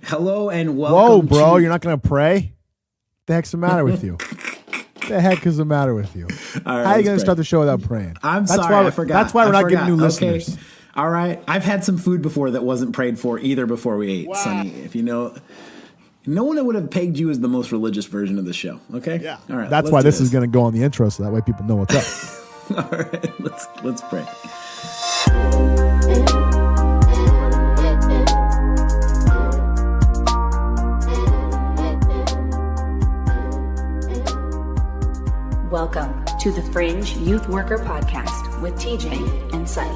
Hello and welcome. Whoa, bro! You're not going to pray? The heck's the matter with you? The heck is the matter with you? All right, how are you going to start the show without praying? I forgot. That's why we're not getting new listeners. All right. I've had some food before that wasn't prayed for either before we ate, Sonny. If you know, no one would have pegged you as the most religious version of the show. Okay. Yeah. All right. That's why this is going to go on the intro, so that way people know what's up. All right. Let's pray. Welcome to the Fringe Youth Worker Podcast with TJ and Sonny.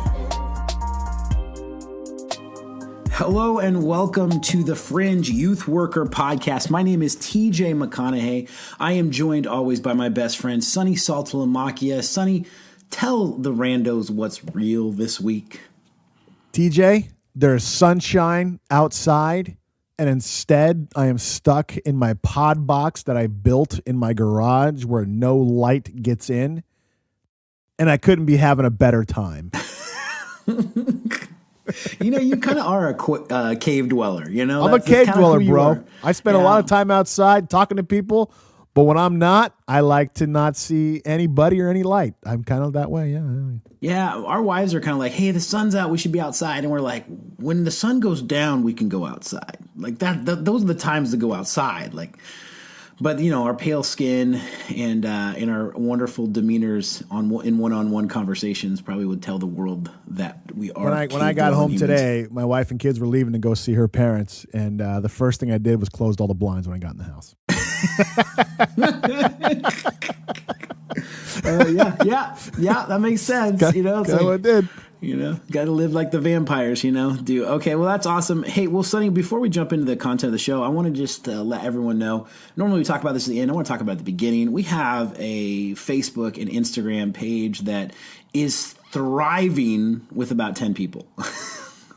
Hello and welcome to the Fringe Youth Worker Podcast. My name is TJ McConaughey. I am joined always by my best friend, Sonny Saltalamacchia. Sonny, tell the randos what's real this week. TJ, there's sunshine outside. And instead, I am stuck in my pod box that I built in my garage where no light gets in. And I couldn't be having a better time. You know, you kind of are a cave dweller, you know? I'm a cave dweller, bro. I spend a lot of time outside talking to people. But when I'm not, I like to not see anybody or any light. I'm kind of that way, yeah. Yeah, our wives are kind of like, hey, the sun's out, we should be outside. And we're like, when the sun goes down, we can go outside. Like those are the times to go outside. Like, but you know, our pale skin and our wonderful demeanors in one-on-one conversations probably would tell the world that we are. When I got home today, my wife and kids were leaving to go see her parents, and the first thing I did was closed all the blinds when I got in the house. Yeah, that makes sense. You know, I did. You know, got to live like the vampires, you know, do. Okay, well, that's awesome. Hey, well, Sonny, before we jump into the content of the show, I want to just let everyone know, normally we talk about this at the end. I want to talk about it at the beginning. We have a Facebook and Instagram page that is thriving with about 10 people.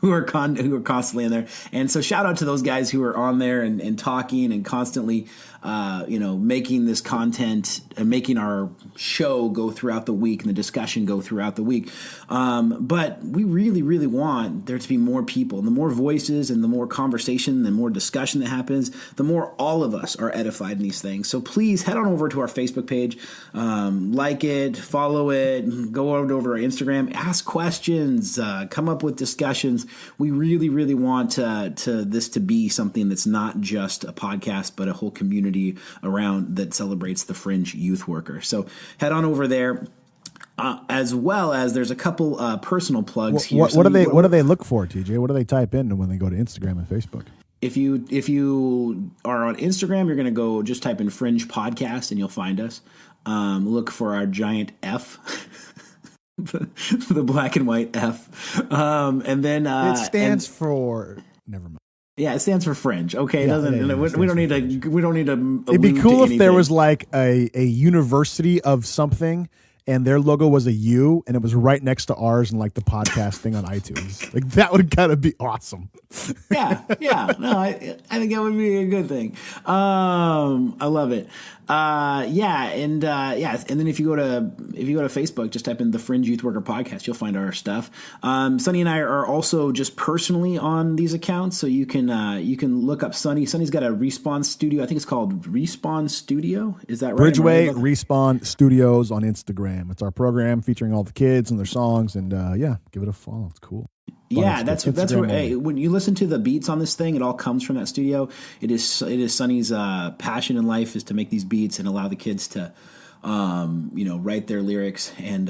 who are constantly in there. And so shout out to those guys who are on there and talking and constantly, making this content and making our show go throughout the week and the discussion go throughout the week. But we really, really want there to be more people. And the more voices and the more conversation, the more discussion that happens, the more all of us are edified in these things. So please head on over to our Facebook page, like it, follow it, go over our Instagram, ask questions, come up with discussions. We really, really want this to be something that's not just a podcast, but a whole community around that celebrates the Fringe Youth Worker. So head on over there. As well as there's a couple personal plugs here. What do they look for, TJ? What do they type in when they go to Instagram and Facebook? If you are on Instagram, you're going to go just type in Fringe Podcast and you'll find us. Look for our giant F. The black and white F. And then it stands for never mind. Yeah, it stands for Fringe. Okay, it doesn't. We don't need to. It'd be cool if there was like a university of something, and their logo was a U, and it was right next to ours, and like the podcast thing on iTunes. Like that would kind of be awesome. Yeah. No, I think that would be a good thing. I love it. And then if you go to Facebook, just type in the Fringe Youth Worker Podcast, you'll find our stuff. Sonny and I are also just personally on these accounts, so you can look up Sonny. Sonny's got a Respawn Studio. I think it's called Respawn Studio. Is that right? Bridgeway Respawn Studios on Instagram. It's our program featuring all the kids and their songs, and give it a follow. It's cool. Yeah, that's where when you listen to the beats on this thing, it all comes from that studio. It is Sonny's passion in life is to make these beats and allow the kids to write their lyrics and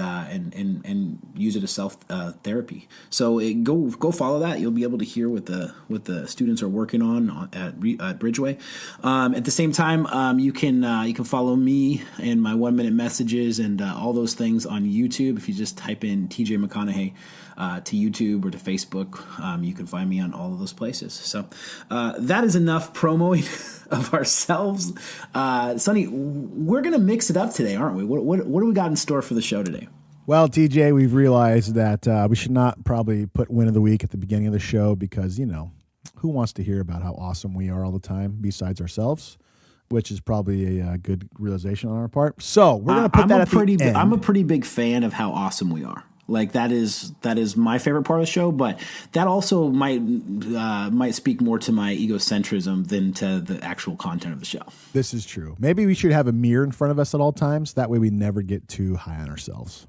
use it as self therapy. So go follow that. You'll be able to hear what the students are working on at Bridgeway. At the same time, you can follow me and my 1 minute messages and all those things on YouTube. If you just type in TJ McConaughey to YouTube or to Facebook, you can find me on all of those places. So that is enough promoing of ourselves. Sonny, we're going to mix it up today, aren't we? What do we got in store for the show today? Well, TJ, we've realized that we should not probably put win of the week at the beginning of the show because, who wants to hear about how awesome we are all the time besides ourselves? Which is probably a good realization on our part. So we're going to put that at the end. I'm a pretty big fan of how awesome we are. Like that is my favorite part of the show, but that also might speak more to my egocentrism than to the actual content of the show. This is true. Maybe we should have a mirror in front of us at all times. That way we never get too high on ourselves.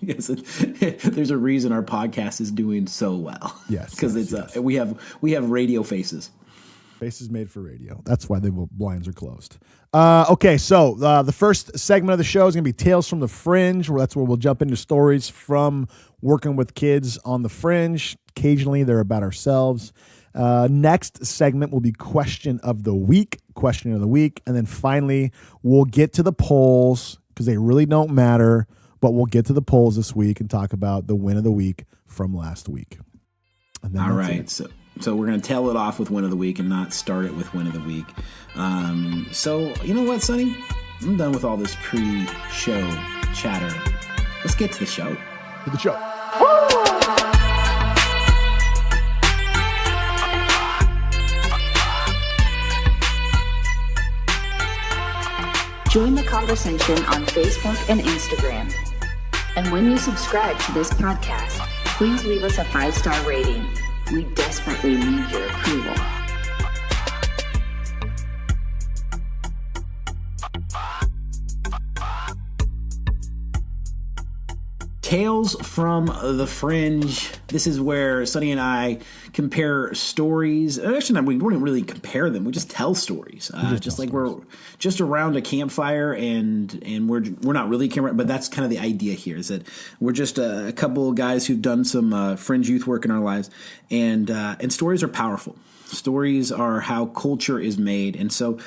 Yes, there's a reason our podcast is doing so well. Yes, because we have radio faces. Faces made for radio. That's why the blinds are closed. Okay, so the first segment of the show is going to be Tales from the Fringe. That's where we'll jump into stories from working with kids on the Fringe. Occasionally, they're about ourselves. Next segment will be Question of the Week. And then finally, we'll get to the polls because they really don't matter, but we'll get to the polls this week and talk about the win of the week from last week. And then all right, So we're going to tail it off with Win of the Week and not start it with Win of the Week. So you know what, Sonny? I'm done with all this pre-show chatter. Let's get to the show. To the show. Join the conversation on Facebook and Instagram. And when you subscribe to this podcast, please leave us a 5-star rating. We desperately need your approval. Tales from the Fringe. This is where Sonny and I compare stories. Actually, we don't really compare them. We just tell stories. We're just around a campfire, and we're not really campfire, but that's kind of the idea here. Is that we're just a couple of guys who've done some fringe youth work in our lives, and stories are powerful. Stories are how culture is made, and so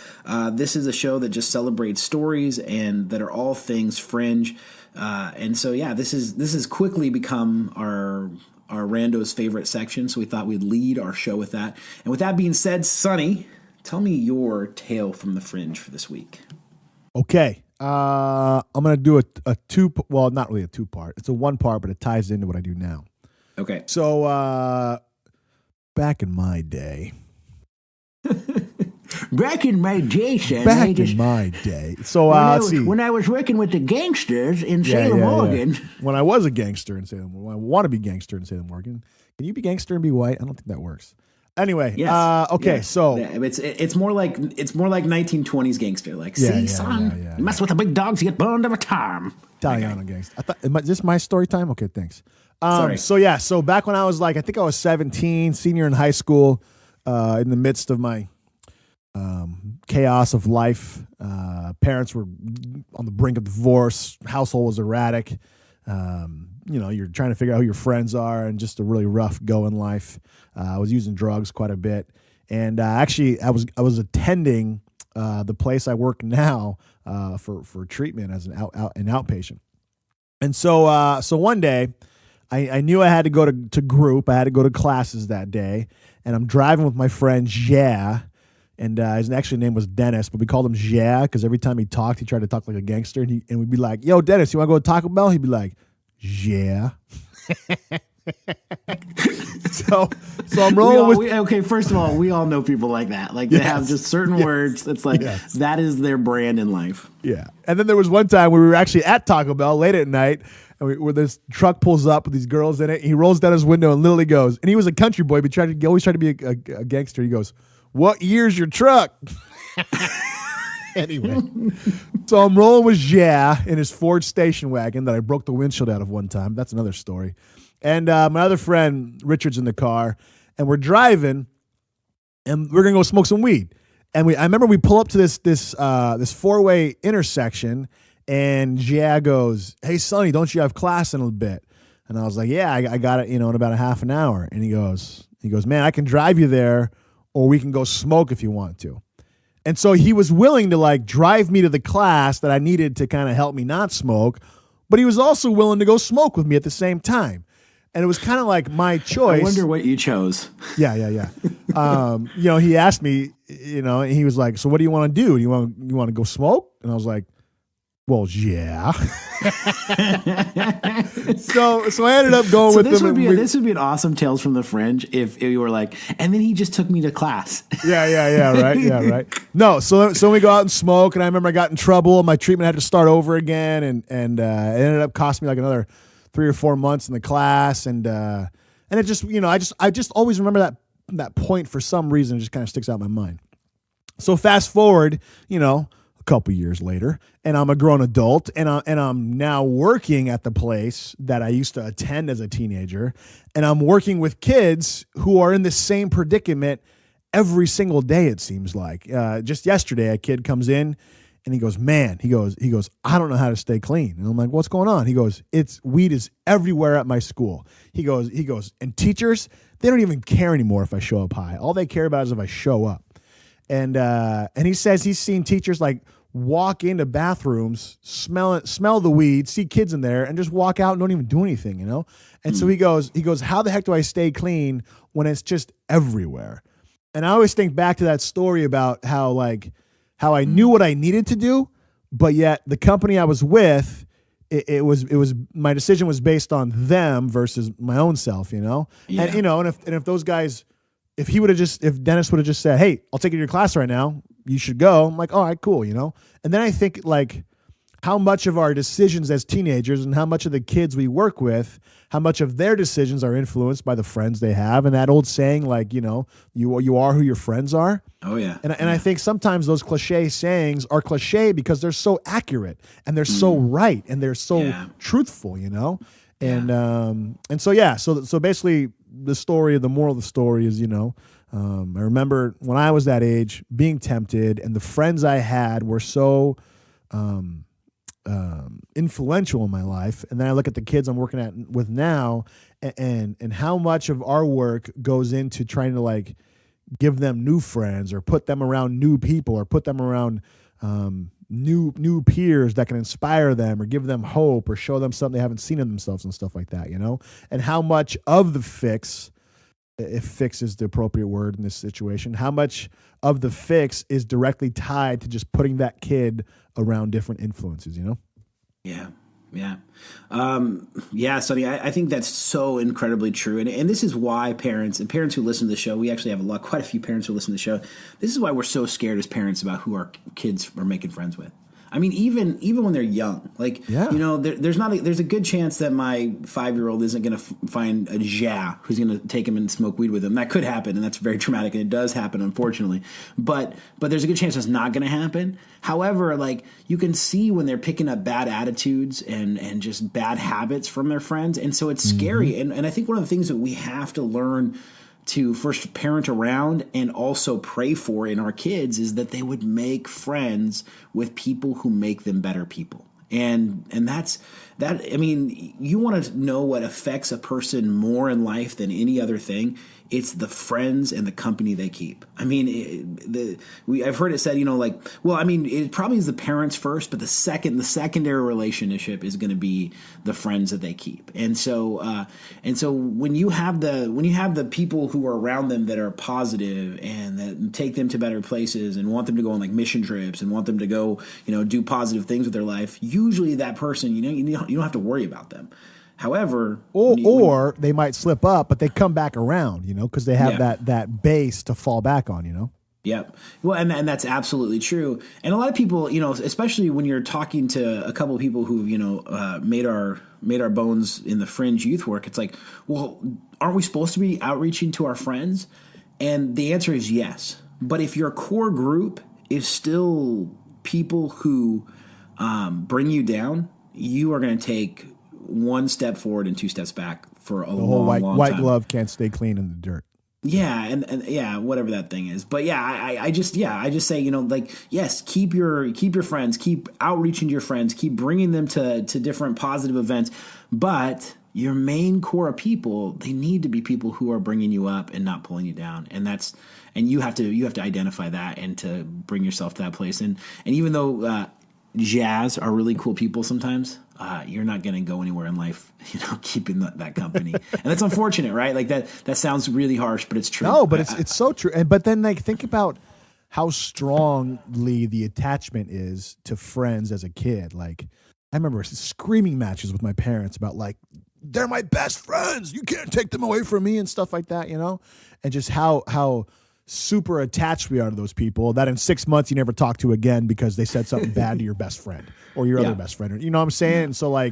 this is a show that just celebrates stories and that are all things fringe. And so, yeah, this has quickly become our rando's favorite section. So we thought we'd lead our show with that. And with that being said, Sonny, tell me your tale from the Fringe for this week. Okay. I'm going to do not really a 2-part. It's a 1-part, but it ties into what I do now. Okay. So, back in my day. Back in my day, son. So, when I was working with the gangsters in Salem, Oregon. When I was a gangster in Salem, when I want to be gangster in Salem, Oregon. Can you be gangster and be white? I don't think that works. Anyway, yes. Okay, yes. so it's more like 1920s gangster. Like, son, you mess with the big dogs, you get burned every time. Italiano gangster. I thought, is this my story time? Okay, thanks. Sorry. So back when I was I think I was 17, senior in high school, in the midst of my chaos of life. Parents were on the brink of divorce. Household was erratic. You're trying to figure out who your friends are, and just a really rough go in life. I was using drugs quite a bit, and actually, I was attending the place I work now for treatment as an outpatient. And so one day, I knew I had to go to group. I had to go to classes that day, and I'm driving with my friend Jia. And his actual name was Dennis, but we called him Jia because every time he talked, he tried to talk like a gangster. And we'd be like, "Yo, Dennis, you want to go to Taco Bell?" He'd be like, "Yeah." so I'm rolling okay, first of all, we all know people like that. Like, they have just certain words. It's like, that is their brand in life. Yeah. And then there was one time where we were actually at Taco Bell late at night, and where this truck pulls up with these girls in it. And he rolls down his window and literally goes, and he was a country boy, but always tried to be a gangster. He goes, "What year's your truck?" Anyway, so I'm rolling with Jia in his Ford station wagon that I broke the windshield out of one time. That's another story. And my other friend, Richard's in the car, and we're driving, and we're going to go smoke some weed. And I remember we pull up to this 4-way intersection, and Jia goes, "Hey, Sonny, don't you have class in a bit?" And I was like, "Yeah, I got it, in about a half an hour." And he goes, "Man, I can drive you there, or we can go smoke if you want to." And so he was willing to drive me to the class that I needed to kind of help me not smoke, but he was also willing to go smoke with me at the same time. And it was kind of like my choice. I wonder what you chose. Yeah. He asked me, and he was like, "So what do you want to do? You want to go smoke?" And I was like, "Well, yeah." so I ended up going with this him. This would be an awesome Tales from the Fringe if you were like, and then he just took me to class. Right. No, so we go out and smoke, and I remember I got in trouble. My treatment had to start over again, and it ended up costing me like another 3 or 4 months in the class, and it just, I just always remember that point for some reason. It just kind of sticks out in my mind. So fast forward, a couple years later, and I'm a grown adult, and I'm now working at the place that I used to attend as a teenager, and I'm working with kids who are in the same predicament every single day, it seems like. Just yesterday, a kid comes in, and he goes, man, he goes, I don't know how to stay clean. And I'm like, what's going on? He goes, weed is everywhere at my school. He goes, and teachers, they don't even care anymore if I show up high. All they care about is if I show up. And he says he's seen teachers like walk into bathrooms, smell the weed, see kids in there, and just walk out and don't even do anything, And so he goes, how the heck do I stay clean when it's just everywhere? And I always think back to that story about how I knew what I needed to do, but yet the company I was with, it was my decision was based on them versus my own self, Yeah. And if those guys, if Dennis would have just said, hey, I'll take you to your class right now, you should go. I'm like, all right, cool, And then I think like how much of our decisions as teenagers and how much of the kids we work with, how much of their decisions are influenced by the friends they have. And that old saying, like, you are who your friends are. Oh, yeah. And I think sometimes those cliche sayings are cliche because they're so accurate and they're so right and they're so truthful, And so basically the moral of the story is, I remember when I was that age being tempted, and the friends I had were so influential in my life. And then I look at the kids I'm working with now, and how much of our work goes into trying to like give them new friends or put them around new people or put them around new peers that can inspire them or give them hope or show them something they haven't seen in themselves and stuff like that, And how much of the fix, if fix is the appropriate word in this situation, how much of the fix is directly tied to just putting that kid around different influences, Yeah. Sonny, I think that's so incredibly true. And this is why parents who listen to the show, we actually have quite a few parents who listen to the show. This is why we're so scared as parents about who our kids are making friends with. I mean, even when they're young, there's a good chance that my 5-year-old isn't going to find a ja who's going to take him and smoke weed with him. That could happen, and that's very traumatic, and it does happen, unfortunately. But there's a good chance that's not going to happen. However, you can see when they're picking up bad attitudes and just bad habits from their friends, and so it's scary. And I think one of the things that we have to learn to first parent around and also pray for in our kids is that they would make friends with people who make them better people. And that's that. I mean, you want to know what affects a person more in life than any other thing. It's the friends and the company they keep. I mean, I've heard it said, it probably is the parents first, but the secondary relationship is going to be the friends that they keep. And so when you have the people who are around them that are positive and that take them to better places and want them to go on mission trips and want them to go, do positive things with their life, usually that person, you don't have to worry about them. However, or they might slip up, but they come back around, because they have that base to fall back on, Yep. Well, and that's absolutely true. And a lot of people, especially when you're talking to a couple of people who, made our bones in the fringe youth work, it's like, well, aren't we supposed to be outreaching to our friends? And the answer is yes. But if your core group is still people who bring you down, you are going to take one step forward and 2 steps back for a long time. White glove can't stay clean in the dirt. Yeah, and whatever that thing is. But yeah, I just say, yes, keep your friends, keep outreaching to your friends, keep bringing them to different positive events. But your main core of people, they need to be people who are bringing you up and not pulling you down. And you have to identify that and to bring yourself to that place. And even though jazz are really cool people sometimes, you're not going to go anywhere in life, keeping that company. And that's unfortunate, right? That sounds really harsh, but it's true. No, but it's so true. But then think about how strongly the attachment is to friends as a kid. I remember screaming matches with my parents about they're my best friends. You can't take them away from me and stuff like that, and just how super attached we are to those people that in 6 months you never talk to again because they said something bad to your best friend or your other best friend. You know what I'm saying? Yeah. And so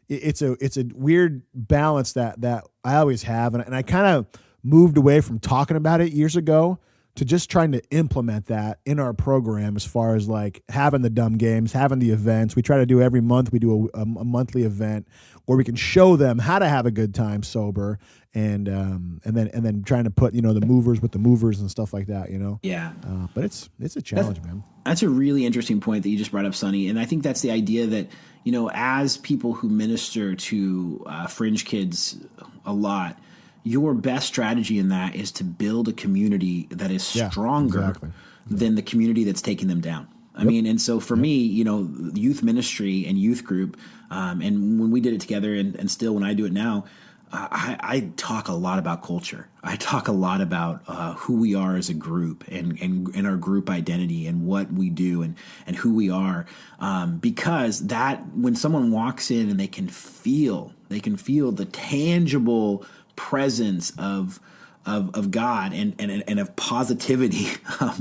it's a weird balance that I always have. And I kind of moved away from talking about it years ago to just trying to implement that in our program as far as like having the dumb games, having the events. We try to do every month. We do a monthly event where we can show them how to have a good time sober, and then trying to put, the movers with the movers and stuff like that, Yeah. But it's a challenge, man. That's a really interesting point that you just brought up, Sonny. And I think that's the idea that, as people who minister to fringe kids a lot, your best strategy in that is to build a community that is stronger than the community that's taking them down. I mean, and so for me, youth ministry and youth group, and when we did it together and still when I do it now, I talk a lot about culture. I talk a lot about who we are as a group and our group identity and what we do and who we are. Because that when someone walks in and they can feel the tangible presence of God and of positivity,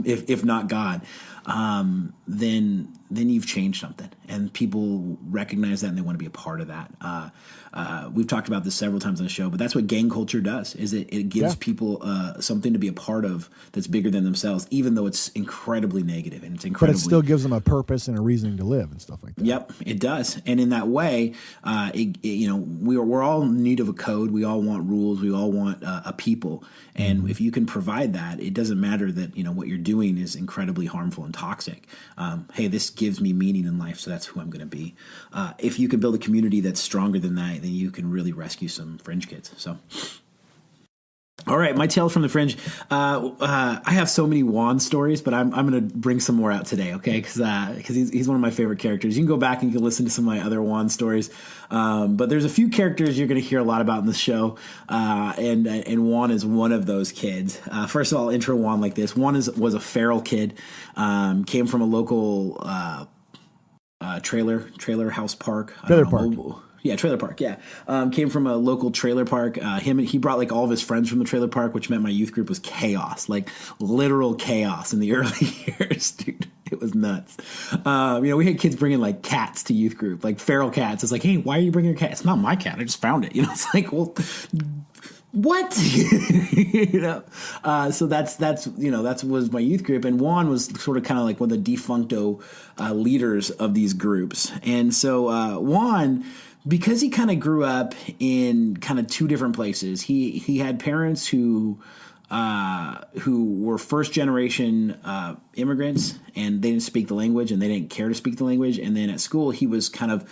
if not God, then you've changed something, and people recognize that and they want to be a part of that. We've talked about this several times on the show, but that's what gang culture does. Is it gives people something to be a part of that's bigger than themselves, even though it's incredibly negative and it's incredibly. But it still gives them a purpose and a reason to live and stuff like that. Yep, it does. And in that way, we're all in need of a code. We all want rules. We all want a people. And if you can provide that, it doesn't matter that what you're doing is incredibly harmful and toxic. Hey, this gives me meaning in life, so that's who I'm going to be. If you can build a community that's stronger than that, then you can really rescue some fringe kids. So, all right, my tales from the fringe. I have so many Juan stories, but I'm going to bring some more out today, okay? Because he's one of my favorite characters. You can go back and you can listen to some of my other Juan stories. But there's a few characters you're going to hear a lot about in the show, and Juan is one of those kids. First of all, I'll intro Juan like this. Juan was a feral kid, came from a local trailer house park. Trailer park. Yeah, trailer park. Yeah, came from a local trailer park. He brought like all of his friends from the trailer park, which meant my youth group was chaos, like literal chaos in the early years, dude. It was nuts. We had kids bringing like cats to youth group, like feral cats. It's like, hey, why are you bringing your cat? It's not my cat. I just found it. It's like, well, what? So that was my youth group, and Juan was sort of kind of like one of the defuncto leaders of these groups, and so Juan. Because he kind of grew up in kind of two different places. He had parents who were first generation immigrants, and they didn't speak the language, and they didn't care to speak the language. And then at school, he was kind of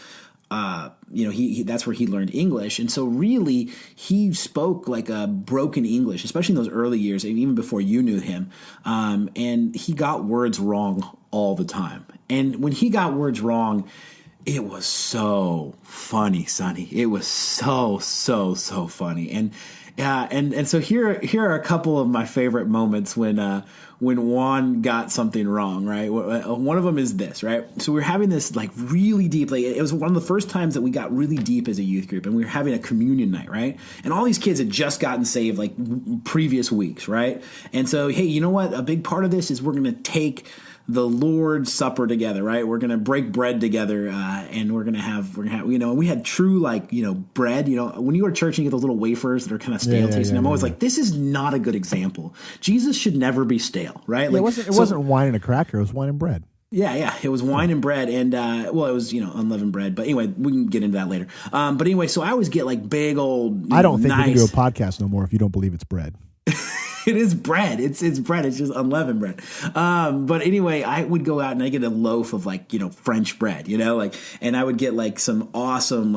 that's where he learned English. And so really he spoke like a broken English, especially in those early years, and even before you knew him. And he got words wrong all the time. And when he got words wrong, it was so funny, Sonny. It was so funny. And so here are a couple of my favorite moments when Juan got something wrong, right? One of them is this, right? So we're having this like really deep, like it was one of the first times that we got really deep as a youth group, and we were having a communion night, right? And all these kids had just gotten saved like previous weeks, right? And so, hey, you know what? A big part of this is we're going to take the Lord's Supper together, right? We're going to break bread together, and we're going to have, we had true bread. When you go to church and you get those little wafers that are kind of stale tasting, I'm always like, this is not a good example. Jesus should never be stale, right? Yeah, it wasn't wine and a cracker. It was wine and bread. Yeah, it was wine and bread, and it was unleavened bread. But anyway, we can get into that later. But anyway, so I always get like big old. I don't think we can do a podcast no more if you don't believe it's bread. It is bread. It's bread. It's just unleavened bread. But anyway, I would go out and I get a loaf of French bread, and I would get like some awesome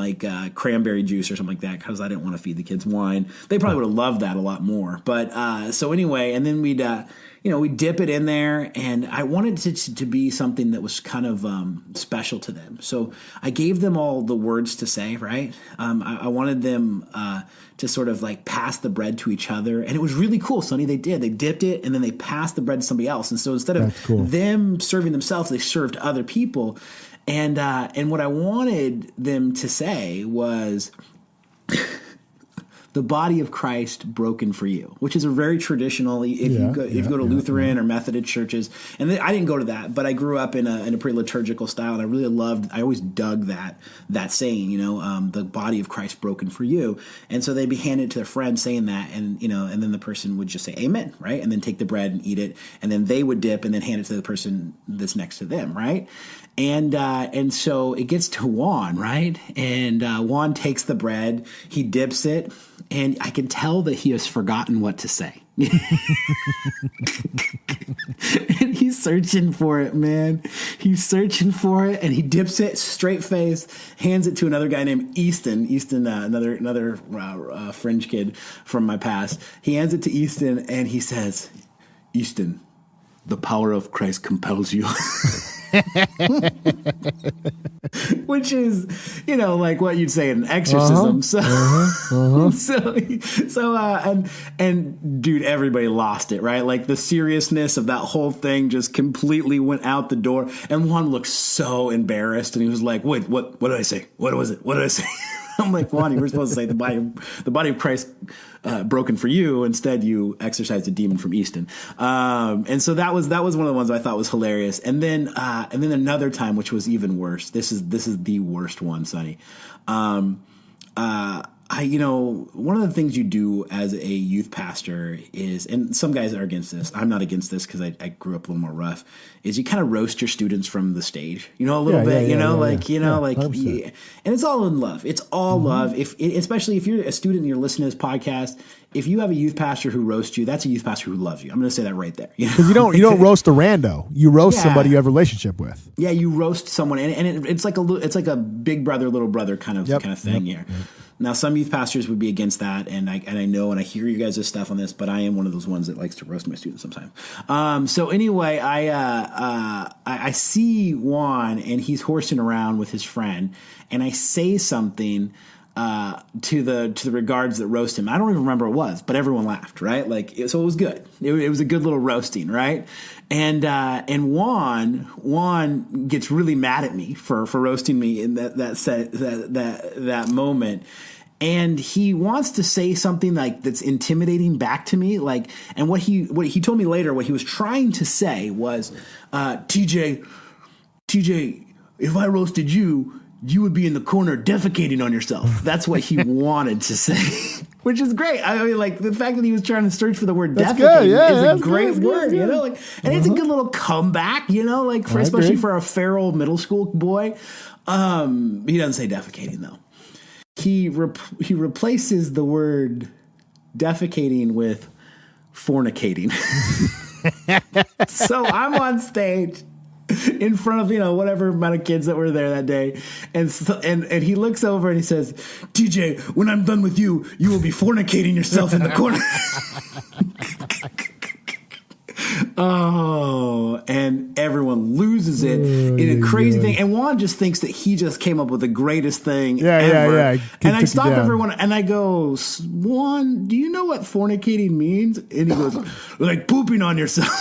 cranberry juice or something like that because I didn't want to feed the kids wine. They probably would have loved that a lot more. But so anyway, and then we'd dip it in there, and I wanted it to be something that was kind of special to them. So I gave them all the words to say, right? I wanted them to sort of like pass the bread to each other. And it was really cool, Sonny. They did. They dipped it, and then they passed the bread to somebody else. And so instead of them serving themselves, they served other people. And what I wanted them to say was, the body of Christ broken for you, which is a very traditional, if you go to Lutheran or Methodist churches, and I didn't go to that, but I grew up in a pretty liturgical style, and I always dug that saying, the body of Christ broken for you. And so they'd be handed to their friend saying that, and then the person would just say amen, right? And then take the bread and eat it, and then they would dip and then hand it to the person that's next to them, right? And so it gets to Juan, right? And Juan takes the bread, he dips it, and I can tell that he has forgotten what to say. And he's searching for it, man. He's searching for it, and he dips it straight face, hands it to another guy named Easton. Easton, another Fringe kid from my past. He hands it to Easton, and he says, "Easton, the power of Christ compels you." Which is, like what you'd say in an exorcism. And dude, everybody lost it, right? Like the seriousness of that whole thing just completely went out the door. And Juan looked so embarrassed, and he was like, "Wait, what did I say? What was it? What did I say?" I'm like, Juan, you were supposed to say the body of Christ broken for you. Instead, you exorcised a demon from Easton. And so that was one of the ones I thought was hilarious. And then another time, which was even worse. This is the worst one, Sonny. One of the things you do as a youth pastor is, and some guys are against this, I'm not against this because I grew up a little more rough, is you kind of roast your students from the stage, a little bit, and it's all in love. It's all love. Especially if you're a student and you're listening to this podcast, if you have a youth pastor who roasts you, that's a youth pastor who loves you. I'm going to say that right there. Because you don't roast a rando. You roast somebody you have a relationship with. Yeah, you roast someone, and it's like a big brother, little brother kind of thing here. Yep. Now, some youth pastors would be against that, and I know, and I hear you guys' stuff on this, but I am one of those ones that likes to roast my students sometimes. So anyway, I see Juan, and he's horsing around with his friend, and I say something to the regards that roast him. I don't even remember what it was, but everyone laughed, right? So it was good. It was a good little roasting, right? And Juan gets really mad at me for roasting me in that moment. And he wants to say something that's intimidating back to me. And what he told me later, what he was trying to say was, TJ, if I roasted you, you would be in the corner defecating on yourself. That's what he wanted to say, which is great. I mean, the fact that he was trying to search for the word defecating is a great word, and it's a good little comeback, especially for a feral middle school boy. He doesn't say defecating though. He replaces the word defecating with fornicating. So I'm on stage in front of whatever amount of kids that were there that day, and he looks over and he says, "TJ, when I'm done with you, you will be fornicating yourself in the corner." Oh, and everyone loses it in a crazy thing. And Juan just thinks that he just came up with the greatest thing ever. Yeah. And I stop everyone and I go, "Juan, do you know what fornicating means?" And he goes, "Like pooping on yourself."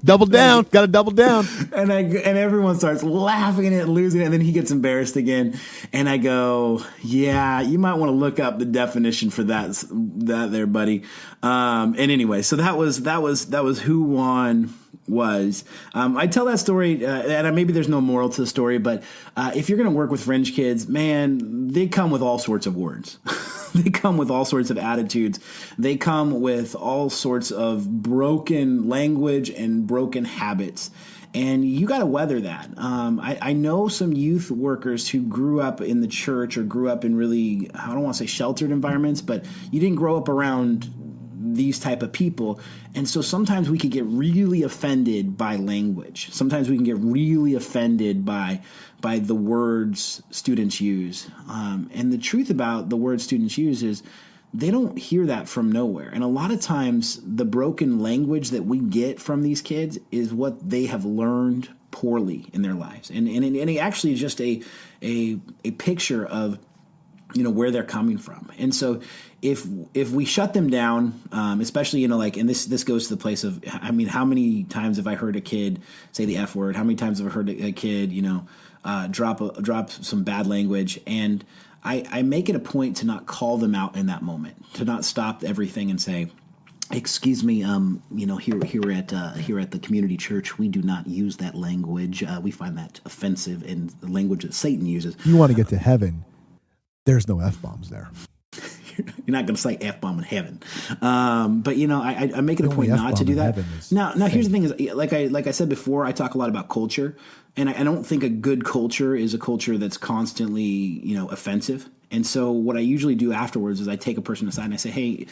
Double down. Got to double down. And everyone starts laughing and losing it. And then he gets embarrassed again. And I go, "Yeah, you might want to look up the definition for that there, buddy." And anyway, so that was who Juan was. I tell that story, and maybe there's no moral to the story, but if you're going to work with Fringe kids, man, they come with all sorts of words. They come with all sorts of attitudes. They come with all sorts of broken language and broken habits. And you got to weather that. I know some youth workers who grew up in the church or grew up in really, I don't want to say sheltered environments, but you didn't grow up around these type of people. And so sometimes we could get really offended by language. Sometimes we can get really offended by the words students use. And the truth about the words students use is they don't hear that from nowhere. And a lot of times the broken language that we get from these kids is what they have learned poorly in their lives. And it actually is just a picture of where they're coming from. And so if we shut them down, especially, and this goes to the place of, I mean, how many times have I heard a kid say the F word? How many times have I heard a kid, drop some bad language? And I make it a point to not call them out in that moment, to not stop everything and say, excuse me, here at the community church, we do not use that language. We find that offensive, and the language that Satan uses. You want to get to heaven, there's no F-bombs there. You're not going to say F-bomb in heaven. But, I make it a point not to do that. Now, here's the thing is, like I said before, I talk a lot about culture, and I don't think a good culture is a culture that's constantly, offensive. And so what I usually do afterwards is I take a person aside and I say, hey,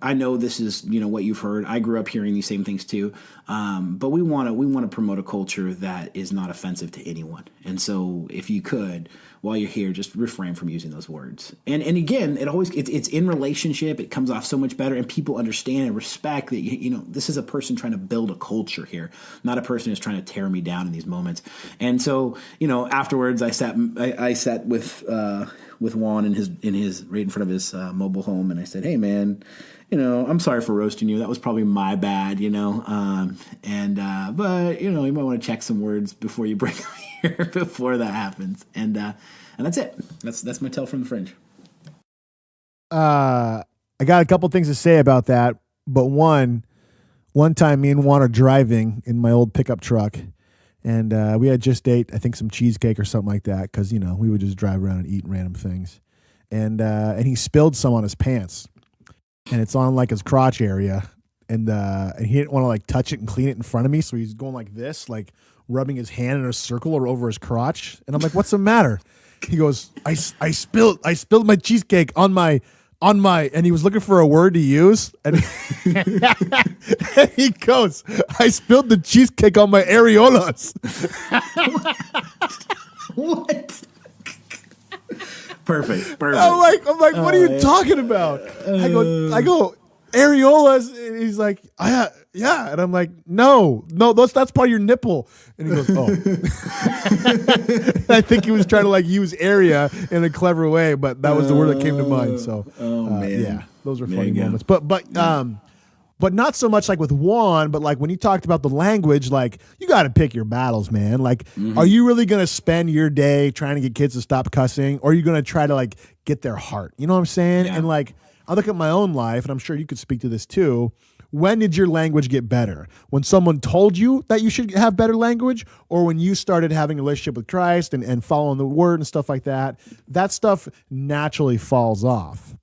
I know this is, what you've heard. I grew up hearing these same things too. But we want to promote a culture that is not offensive to anyone. And so if you could, while you're here, just refrain from using those words. And again, it's in relationship. It comes off so much better, and people understand and respect that, this is a person trying to build a culture here, not a person who's trying to tear me down in these moments. And so, afterwards I sat with Juan in his right in front of his mobile home, and I said, hey man, I'm sorry for roasting you. That was probably my bad, but you might want to check some words before you bring them here before that happens. And that's it. That's my tell from the Fringe. I got a couple things to say about that, but one time me and Juan are driving in my old pickup truck, and we had just ate, I think, some cheesecake or something like that, because we would just drive around and eat random things, and he spilled some on his pants, and it's on like his crotch area, and he didn't want to like touch it and clean it in front of me, so he's going like this, like rubbing his hand in a circle or over his crotch, and I'm like, what's the matter? He goes, I spilled my cheesecake on my, and he was looking for a word to use, and he goes, I spilled the cheesecake on my areolas. What? Perfect. I'm like, what are you talking about? I go, areolas. And he's like, yeah. And I'm like, no, that's part of your nipple. And he goes, oh. I think he was trying to like use area in a clever way, but that was the word that came to mind. So, man. Yeah, those were funny moments. But not so much like with Juan, but like when you talked about the language, like you got to pick your battles, man. Like, Are you really going to spend your day trying to get kids to stop cussing, or are you going to try to like get their heart? You know what I'm saying? Yeah. And like, I look at my own life, and I'm sure you could speak to this too. When did your language get better? When someone told you that you should have better language, or when you started having a relationship with Christ and following the word and stuff like that? That stuff naturally falls off.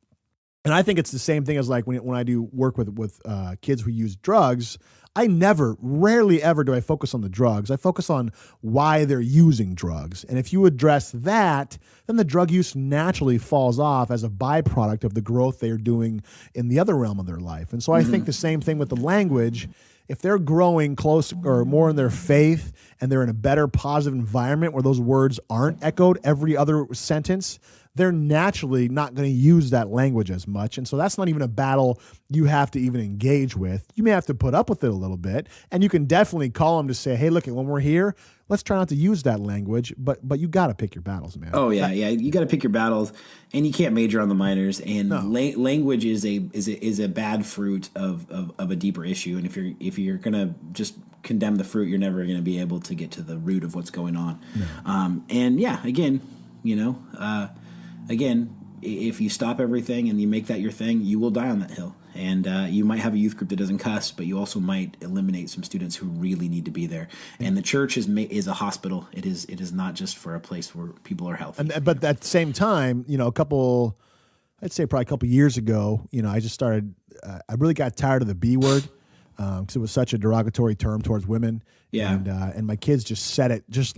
And I think it's the same thing as like when I do work with kids who use drugs. Rarely ever do I focus on the drugs. I focus on why they're using drugs. And if you address that, then the drug use naturally falls off as a byproduct of the growth they're doing in the other realm of their life. And so I think the same thing with the language. If they're growing close or more in their faith, and they're in a better positive environment where those words aren't echoed every other sentence, they're naturally not going to use that language as much. And so that's not even a battle you have to even engage with. You may have to put up with it a little bit, and you can definitely call them to say, hey, look, when we're here, let's try not to use that language, but you got to pick your battles, man. Oh yeah. You got to pick your battles, and you can't major on the minors. And language is a bad fruit of a deeper issue. And if you're gonna just condemn the fruit, you're never gonna be able to get to the root of what's going on. No. Again, if you stop everything and you make that your thing, you will die on that hill. And you might have a youth group that doesn't cuss, but you also might eliminate some students who really need to be there. And the church is a hospital. It is not just for a place where people are healthy. But at the same time, probably a couple years ago, I just started. I really got tired of the B word because it was such a derogatory term towards women. Yeah. And my kids just said it just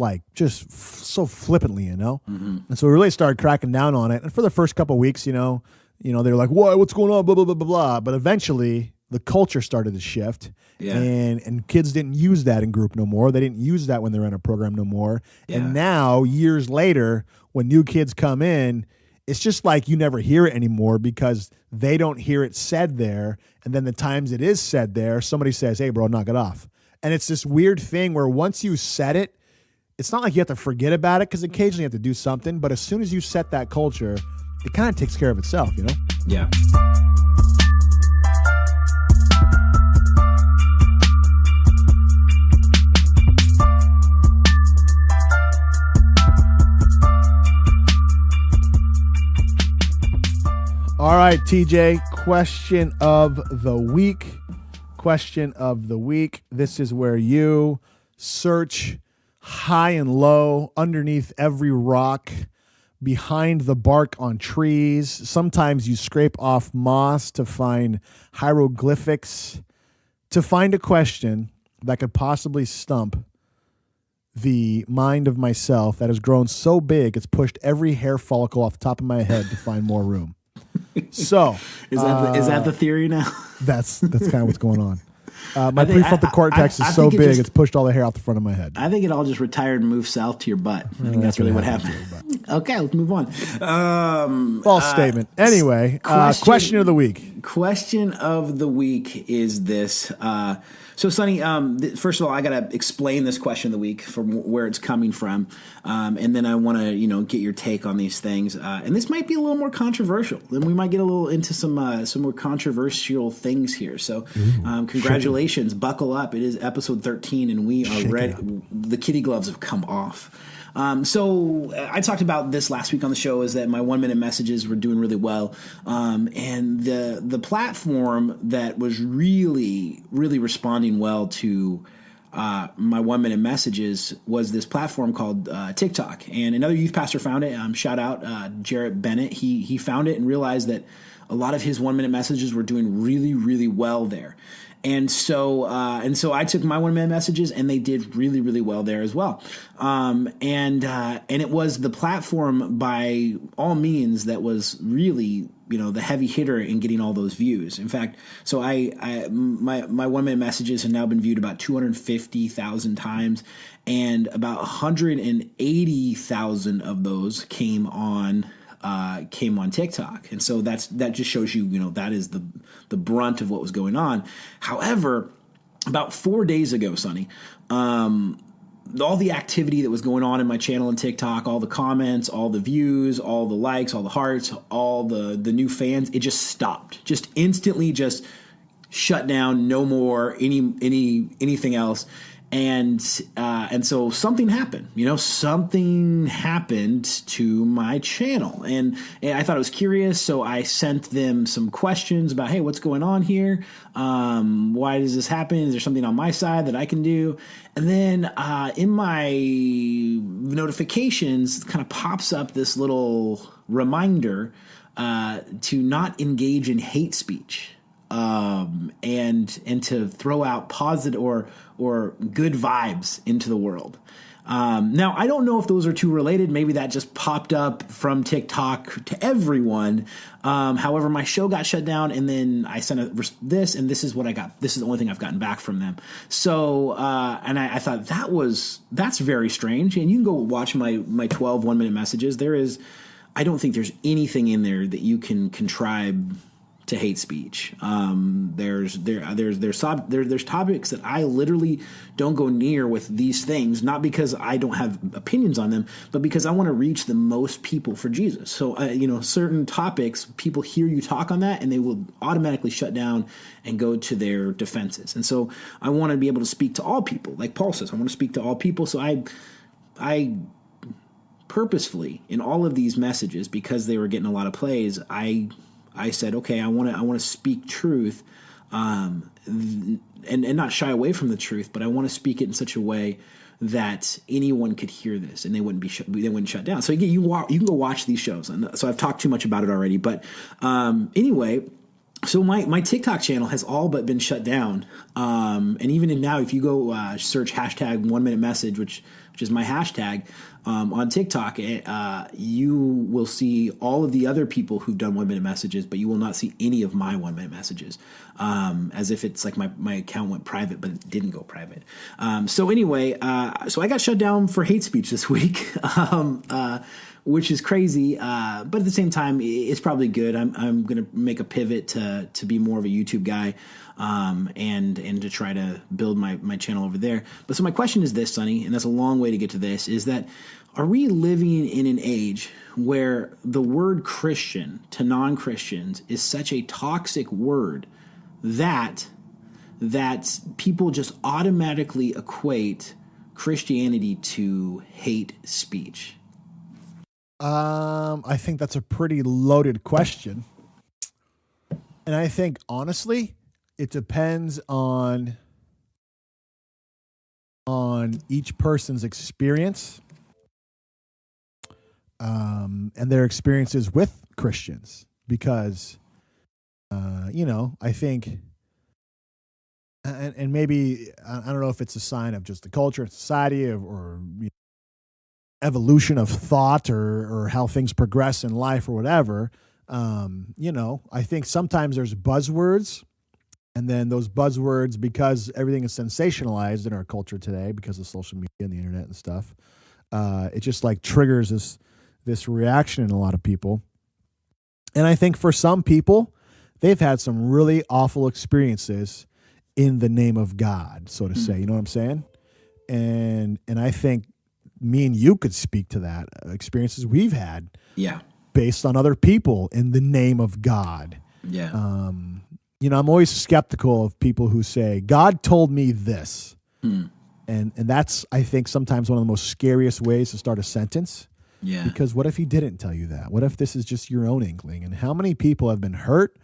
so flippantly, Mm-hmm. And so we really started cracking down on it. And for the first couple of weeks, they were like, "What? What's going on?" Blah blah blah blah blah. But eventually, the culture started to shift, and kids didn't use that in group no more. They didn't use that when they're in a program no more. Yeah. And now, years later, when new kids come in, it's just like you never hear it anymore because they don't hear it said there. And then the times it is said there, somebody says, "Hey, bro, knock it off." And it's this weird thing where once you set it, it's not like you have to forget about it because occasionally you have to do something. But as soon as you set that culture, it kind of takes care of itself, Yeah. right, TJ, question of the week. Question of the week. This is where you search high and low, underneath every rock, behind the bark on trees. Sometimes you scrape off moss to find hieroglyphics, to find a question that could possibly stump the mind of myself that has grown so big it's pushed every hair follicle off the top of my head to find more room. So is that the theory now? That's kind of what's going on. My prefrontal cortex is so big it's pushed all the hair out the front of my head. I think it all just retired and moved south to your butt. I think that's really what happened. Okay, let's move on. False statement. Anyway, question of the week. Question of the week is this. So, Sonny, first of all, I got to explain this question of the week from where it's coming from. And then I want to, get your take on these things. And this might be a little more controversial. Then we might get a little into some more controversial things here. So, congratulations. Buckle up. It is episode 13, and we are ready. The kitty gloves have come off. So I talked about this last week on the show, is that my 1 minute messages were doing really well. And the platform that was really, really responding well to my 1 minute messages was this platform called TikTok. And another youth pastor found it. Shout out Jarrett Bennett. He found it and realized that a lot of his 1 minute messages were doing really, really well there. And so I took my 1 minute messages and they did really, really well there as well. And it was the platform by all means that was really, the heavy hitter in getting all those views. In fact, so my 1 minute messages have now been viewed about 250,000 times, and about 180,000 of those came on TikTok. And so that just shows you, that is the brunt of what was going on. However, about 4 days ago, Sonny, all the activity that was going on in my channel on TikTok, all the comments, all the views, all the likes, all the hearts, all the new fans, it just stopped. Just instantly just shut down, no more anything else. And so something happened, something happened to my channel, and I thought it was curious. So I sent them some questions about, hey, what's going on here? Why does this happen? Is there something on my side that I can do? And then in my notifications kind of pops up this little reminder to not engage in hate speech. And to throw out positive or good vibes into the world. Now, I don't know if those are two related. Maybe that just popped up from TikTok to everyone. However, my show got shut down, and then I sent this, and this is what I got. This is the only thing I've gotten back from them. So, and I thought that's very strange. And you can go watch my 12 1 minute messages. I don't think there's anything in there that you can contrive to hate speech. There's topics that I literally don't go near with these things, not because I don't have opinions on them, but because I want to reach the most people for Jesus. So, certain topics, people hear you talk on that and they will automatically shut down and go to their defenses. And so I want to be able to speak to all people. Like Paul says, I want to speak to all people. So I purposefully, in all of these messages, because they were getting a lot of plays, I said, okay, I want to speak truth, and not shy away from the truth, but I want to speak it in such a way that anyone could hear this and they wouldn't shut down. So again, you can go watch these shows. And so I've talked too much about it already, but anyway. So my TikTok channel has all but been shut down, and even now, if you go search hashtag 1 minute message, which is my hashtag on TikTok, you will see all of the other people who've done 1 minute messages, but you will not see any of my 1 minute messages, as if it's like my account went private, but it didn't go private. So anyway, so I got shut down for hate speech this week. Which is crazy, but at the same time, it's probably good. I'm going to make a pivot to be more of a YouTube guy, and to try to build my channel over there. But so my question is this, Sonny, and that's a long way to get to this, is that are we living in an age where the word Christian to non-Christians is such a toxic word that people just automatically equate Christianity to hate speech? I think that's a pretty loaded question. And I think, honestly, it depends on each person's experience and their experiences with Christians. Because, I think, and maybe, I don't know if it's a sign of just the culture, society, or evolution of thought, or how things progress in life or whatever. I think sometimes there's buzzwords, and then those buzzwords, because everything is sensationalized in our culture today because of social media and the internet and stuff, it just like triggers this reaction in a lot of people. And I think for some people, they've had some really awful experiences in the name of God, so to say. You know what I'm saying? And I think me and you could speak to that, experiences we've had. Yeah. Based on other people in the name of God. Yeah. I'm always skeptical of people who say, God told me this. And that's, I think, sometimes one of the most scariest ways to start a sentence. Yeah. Because what if he didn't tell you that? What if this is just your own inkling? And how many people have been hurt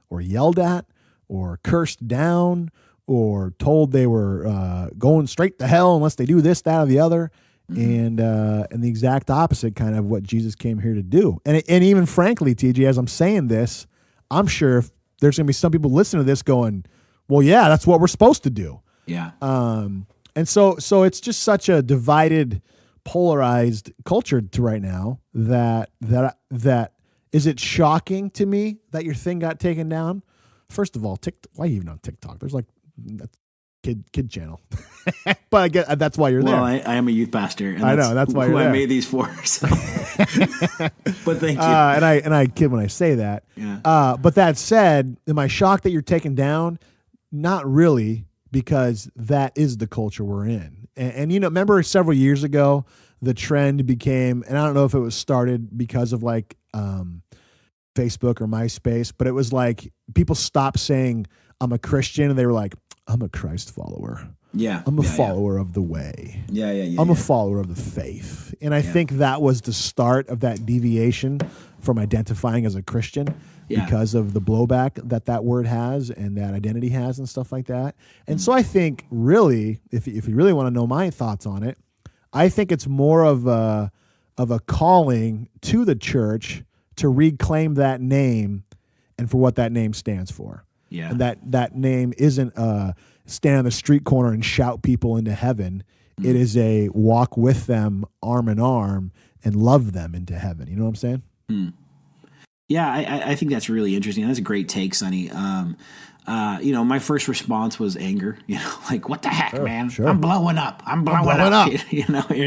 or yelled at or cursed down or told they were going straight to hell unless they do this, that, or the other? And the exact opposite kind of what Jesus came here to do. And even frankly, TJ, as I'm saying this, I'm sure there's going to be some people listening to this going, well, yeah, that's what we're supposed to do. Yeah. And so it's just such a divided, polarized culture to right now that is it shocking to me that your thing got taken down? First of all, why are you even on TikTok? There's like kid channel. But I get that's why you're there. Well, I am a youth pastor. And I know that's why you're there. I made these for. So. But thank you. And I kid when I say that. Yeah. But that said, am I shocked that you're taken down? Not really, because that is the culture we're in. And remember several years ago, the trend became, and I don't know if it was started because of like Facebook or MySpace, but it was like people stopped saying I'm a Christian and they were like, I'm a Christ follower. Yeah. I'm a follower of the way. Yeah. I'm a follower of the faith. And I think that was the start of that deviation from identifying as a Christian because of the blowback that word has and that identity has and stuff like that. And so I think really, if you really want to know my thoughts on it, I think it's more of a calling to the church to reclaim that name and for what that name stands for. Yeah. And that name isn't stand on the street corner and shout people into heaven. It is a walk with them arm in arm and love them into heaven. You know what I'm saying? Yeah, I think that's really interesting. That's a great take, Sonny. My first response was anger. Like, what the heck, man? Sure. I'm blowing up. I'm blowing up.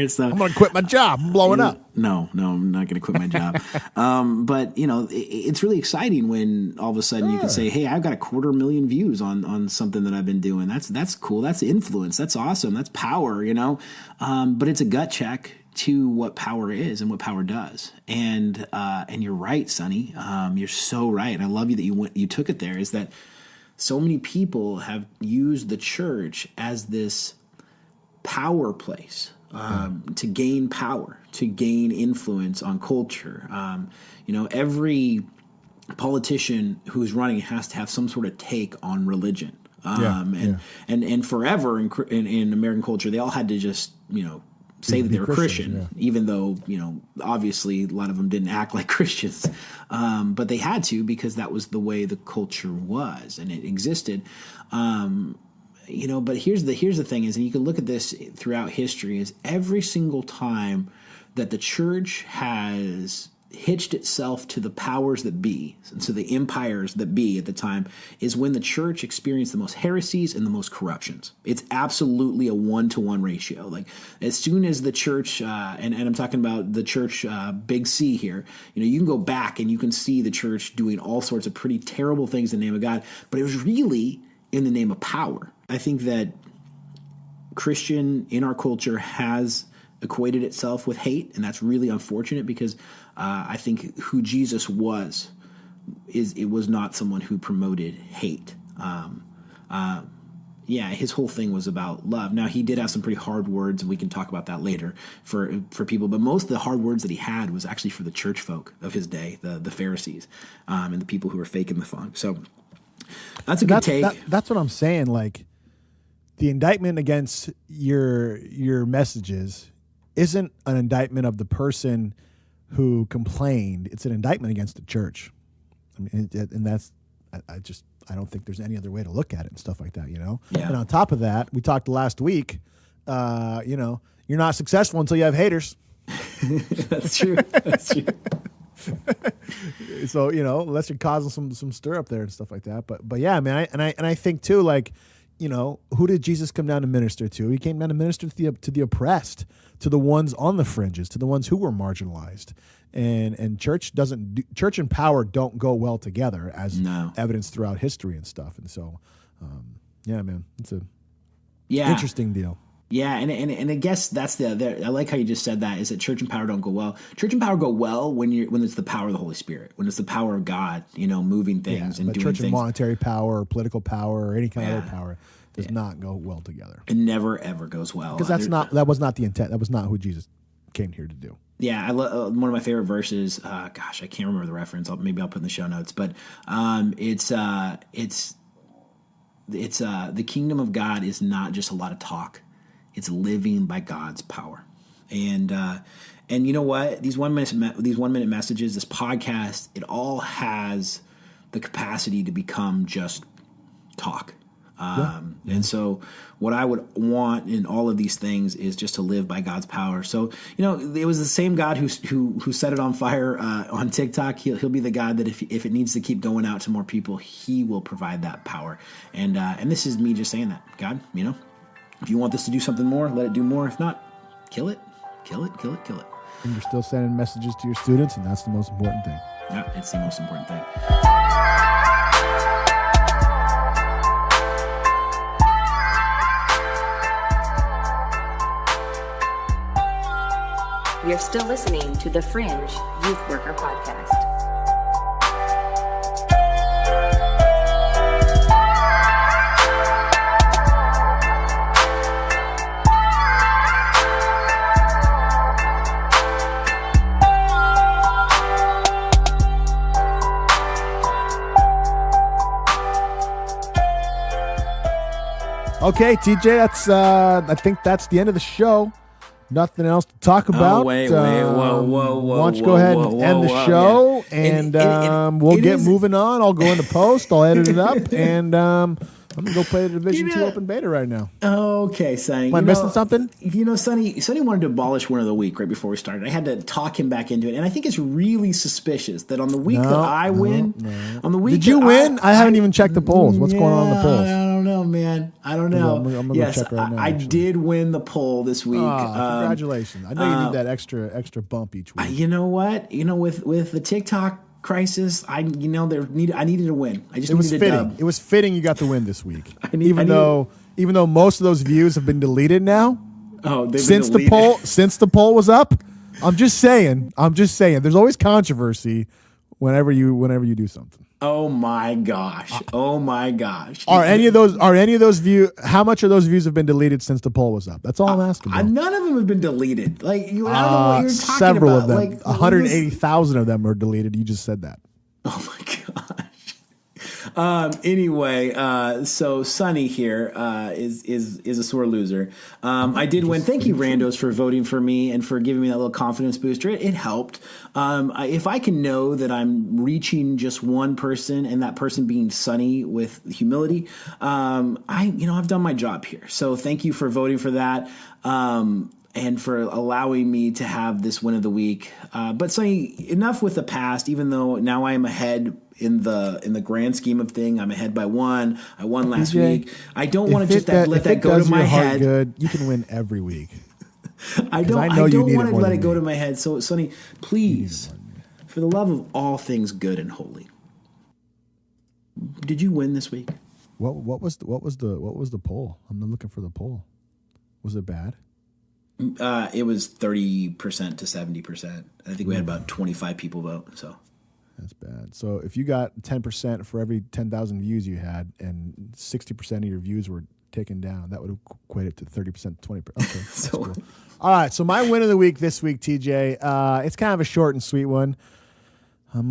So, I'm going to quit my job. I'm blowing up. No, I'm not going to quit my job. But it's really exciting when all of a sudden you can say, hey, I've got 250,000 views on something that I've been doing. That's cool. That's influence. That's awesome. That's power, but it's a gut check to what power is and what power does. And you're right, Sonny. You're so right. I love you that you took it there, is that so many people have used the church as this power place to gain power, to gain influence on culture. Every politician who's running has to have some sort of take on religion. And forever in American culture, they all had to just, say that they were Christian, even though, obviously a lot of them didn't act like Christians. But they had to, because that was the way the culture was and it existed. But here's the thing is, and you can look at this throughout history, is every single time that the church has hitched itself to the powers that be, and to the empires that be at the time, is when the church experienced the most heresies and the most corruptions. It's absolutely a 1-to-1 ratio. Like, as soon as the church, and I'm talking about the church, big C here, you can go back and you can see the church doing all sorts of pretty terrible things in the name of God, but it was really in the name of power. I think that Christian in our culture has equated itself with hate, and that's really unfortunate, because I think who Jesus was not someone who promoted hate. His whole thing was about love. Now, he did have some pretty hard words, and we can talk about that later for people, but most of the hard words that he had was actually for the church folk of his day, the Pharisees, and the people who were faking the funk. So That's a good take. That's what I'm saying. Like, the indictment against your messages isn't an indictment of the person who complained. It's an indictment against the church. I mean, and that's, I don't think there's any other way to look at it and stuff like that, you know? Yeah. And on top of that, we talked last week, you know, you're not successful until you have haters. That's true. That's true. So, you know, unless you're causing some stir up there and stuff like that. But yeah, man, I think too, like, you know, who did Jesus come down to minister to? He came down to minister to the oppressed, to the ones on the fringes, to the ones who were marginalized. And church and power don't go well together, as evidence throughout history and stuff. And so, yeah, man, it's a interesting deal. Yeah, and I guess that's I like how you just said that, is that church and power don't go well. Church and power go well when it's the power of the Holy Spirit, when it's the power of God, you know, moving things and doing church things. And monetary power or political power or any kind of other power does not go well together. It never ever goes well, because that was not the intent. That was not who Jesus came here to do. Yeah, one of my favorite verses. Gosh, I can't remember the reference. Maybe I'll put in the show notes. But it's the kingdom of God is not just a lot of talk. It's living by God's power. And you know what? These 1 minute messages, this podcast, it all has the capacity to become just talk. And so what I would want in all of these things is just to live by God's power. So, you know, it was the same God who set it on fire on TikTok. He'll be the God that if it needs to keep going out to more people, he will provide that power. And this is me just saying that. God, you know, if you want this to do something more, let it do more. If not, kill it. And you're still sending messages to your students, and that's the most important thing. Yeah, it's the most important thing. You're still listening to the Fringe Youth Worker Podcast. Okay, TJ, that's I think that's the end of the show. Nothing else to talk about. Oh, wait, whoa. Why don't you go ahead and end the show, and we'll get moving on. I'll go into post, I'll edit it up, and I'm going to go play the Division 2 Open Beta right now. Okay, Sonny. Am I missing something? You know, Sonny wanted to abolish Winner of the Week right before we started. I had to talk him back into it, and I think it's really suspicious that on the week that I win, on the week did you win? I haven't even checked the polls. What's going on in the polls? I don't know, man. I don't know. I'm gonna yes, check right now, I did win the poll this week. Congratulations! I know you need that extra bump each week. You know what? You know, with the TikTok crisis, I needed a win. It was fitting. It was fitting you got the win this week. Even though most of those views have been deleted now. Oh, since the poll was up. I'm just saying. There's always controversy whenever you do something. Oh my gosh! Are any of those views? How much of those views have been deleted since the poll was up? That's all I'm asking. None of them have been deleted. Like I don't know what you're talking several about. Of them, like 180,000 of them are deleted. You just said that. Oh my gosh. Anyway, so Sonny here is a sore loser. I did win. Thank you, Randos, for voting for me and for giving me that little confidence booster. It helped. If I can know that I'm reaching just one person and that person being Sonny with humility, I've done my job here. So thank you for voting for that. And for allowing me to have this win of the week. But Sonny, enough with the past, even though now I am ahead in the grand scheme of thing. I'm ahead by one. I won last week. I don't want to just let that go to my head. Good, you can win every week. I don't want to let it go to my head. So Sonny, please, for the love of all things good and holy, did you win this week? What was the poll? I'm looking for the poll. Was it bad? It was 30% to 70%. I think we had about 25 people vote. So that's bad. So if you got 10% for every 10,000 views you had, and 60% of your views were taken down, that would equate it to 30%, 20%. Okay, that's cool. All right. So my win of the week this week, TJ, it's kind of a short and sweet one. I'm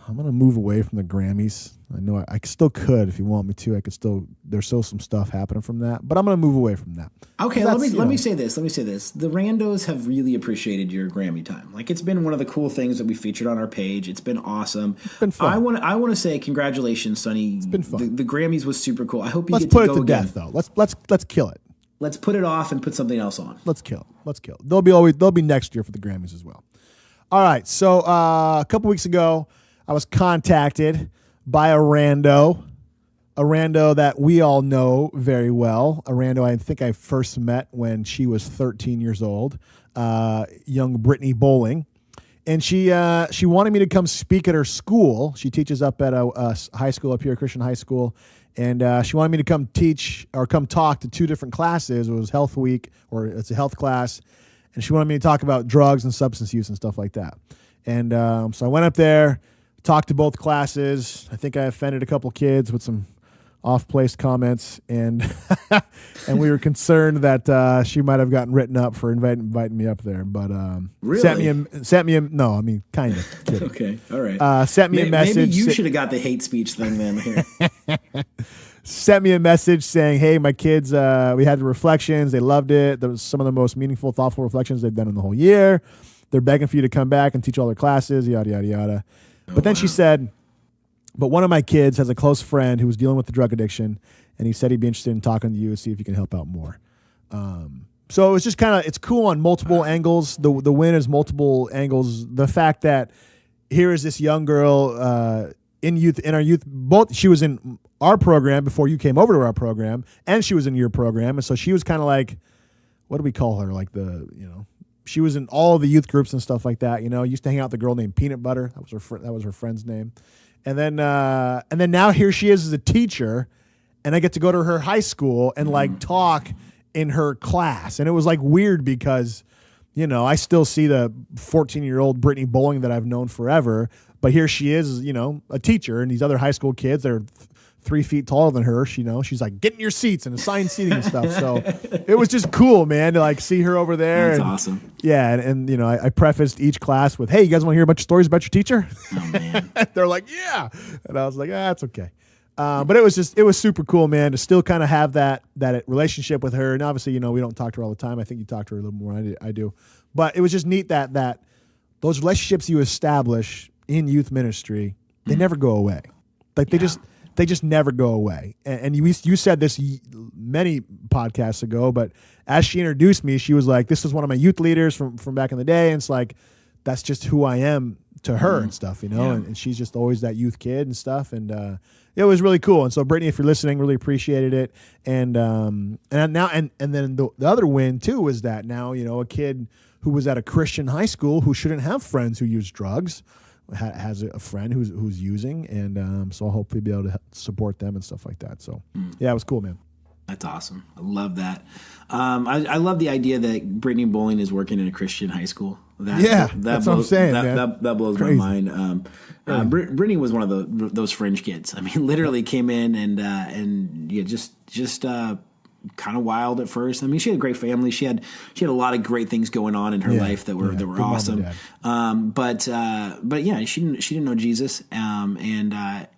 I'm going to move away from the Grammys. I know I still could if you want me to. I could still, there's still some stuff happening from that, but I'm going to move away from that. Okay, let me say this. The randos have really appreciated your Grammy time. Like, it's been one of the cool things that we featured on our page. It's been awesome. It's been fun. I want to say congratulations, Sonny. It's been fun. The Grammys was super cool. I hope you Let's get to put go it to again. death though. Let's kill it. Let's put it off and put something else on. Let's kill it. They'll be next year for the Grammys as well. All right. So a couple weeks ago, I was contacted by a rando that we all know very well. A rando I think I first met when she was 13 years old, young Brittany Bowling. And she wanted me to come speak at her school. She teaches up at a high school up here, Christian high school. And she wanted me to come teach or come talk to 2 different classes. It was Health Week, or it's a health class. And she wanted me to talk about drugs and substance use and stuff like that. And so I went up there, talked to both classes. I think I offended a couple kids with some off-place comments, and and we were concerned that she might have gotten written up for inviting me up there. But really? sent me a no, I mean kind of kidding. Okay, all right. Sent me a message. Maybe you should have got the hate speech thing then here. Sent me a message saying, "Hey, my kids, we had the reflections. They loved it. That was some of the most meaningful, thoughtful reflections they've done in the whole year. They're begging for you to come back and teach all their classes, yada, yada, yada." But then she said, "But one of my kids has a close friend who was dealing with the drug addiction, and he said he'd be interested in talking to you and see if you can help out more." So it's just it's cool on multiple angles. The win is multiple angles. The fact that here is this young girl in our youth, both she was in our program before you came over to our program, and she was in your program, and so she was kind of like, what do we call her? Like she was in all the youth groups and stuff like that. Used to hang out with a girl named Peanut Butter. That was her friend's name. And then now here she is as a teacher, and I get to go to her high school and talk in her class. And it was weird because, I still see the 14-year-old Brittany Bowling that I've known forever, but here she is, a teacher, and these other high school kids, they're 3 feet taller than her. She's like, get in your seats and assigned seating and stuff. So it was just cool, man, to see her over there. That's awesome. Yeah. And I prefaced each class with, "Hey, you guys want to hear a bunch of stories about your teacher?" Oh, man. They're like, "Yeah." And I was like, "That's okay." But it was super cool, man, to still kind of have that relationship with her. And obviously, we don't talk to her all the time. I think you talk to her a little more than I do. But it was just neat that those relationships you establish in youth ministry, they never go away. They just never go away. And you said this many podcasts ago, but as she introduced me, she was like, "This is one of my youth leaders from back in the day." And it's like, that's just who I am to her and stuff, Yeah. And she's just always that youth kid and stuff. And it was really cool. And so, Brittany, if you're listening, really appreciated it. And then the other win too was that now, a kid who was at a Christian high school who shouldn't have friends who use drugs has a friend who's using, and so I'll hopefully be able to support them and stuff like that. So yeah, it was cool, man. That's awesome. I love that. I love the idea that Brittany Bowling is working in a Christian high school. That's what I'm saying, man. That blows my mind. Brittany was one of those fringe kids. I mean, literally came in and just kind of wild at first. I mean, she had a great family. She had a lot of great things going on in her life that were awesome. But yeah, she didn't know Jesus. And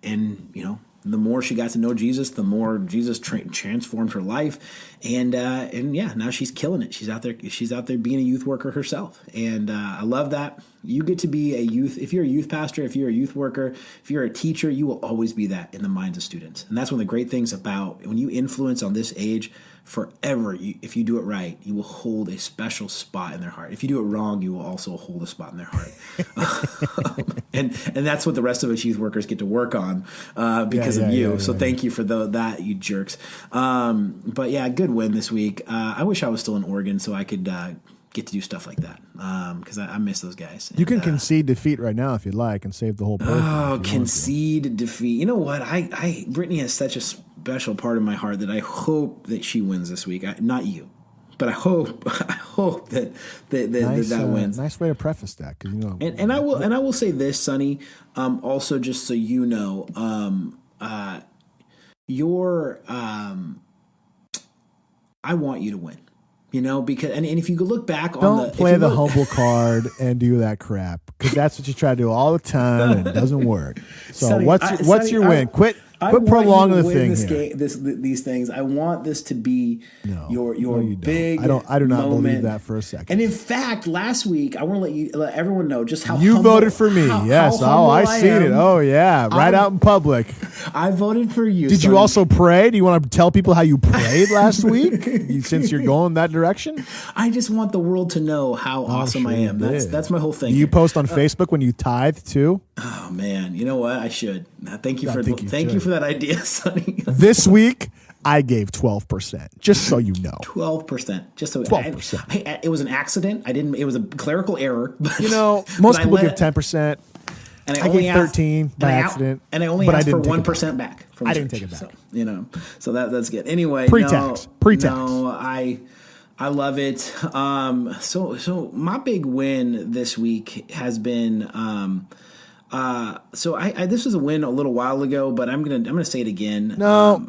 the more she got to know Jesus, the more Jesus transformed her life. And yeah, now she's killing it. She's out there being a youth worker herself. And I love that. You get to be a youth. If you're a youth pastor, if you're a youth worker, if you're a teacher, you will always be that in the minds of students. And that's one of the great things about when you influence on this age forever. If you do it right, you will hold a special spot in their heart. If you do it wrong, you will also hold a spot in their heart. And that's what the rest of us youth workers get to work on because of you. So thank you for that, you jerks. But yeah, good win this week. I wish I was still in Oregon so I could get to do stuff like that because I miss those guys. You can concede defeat right now if you'd like and save the whole person. Oh, concede defeat. You know what? Brittany has such a special part of my heart that I hope that she wins this week. Not you, but I hope that wins. Nice way to preface that, because And I will say this, Sonny. Also, just so you know, I want you to win. because and if you look back on Don't play the humble card and do that crap, because that's what you try to do all the time and it doesn't work. So Sonny, what's your win? Quit prolonging the thing here. These things. I want this to be your you big. I do not moment. believe that for a second. And in fact, last week I want to let everyone know just how you humble, voted for me. Yes. I seen it. Oh yeah, out in public. I voted for you. Did you also pray? Do you want to tell people how you prayed last week? Since you're going that direction, I just want the world to know how awesome I am. That's my whole thing. Do you post on Facebook when you tithe too? Oh man, you know what? I should. Thank you for that idea, Sonny. This week I gave 12%, just so you know. 12%, just so 12%. It was an accident. It was a clerical error. But, most people give 10%. And I gave 13 by accident. And I only asked for 1% back. I didn't take it back. So that's good. Anyway, pre-tax. No, I love it. So my big win this week has been. This was a win a little while ago, but I'm gonna say it again. No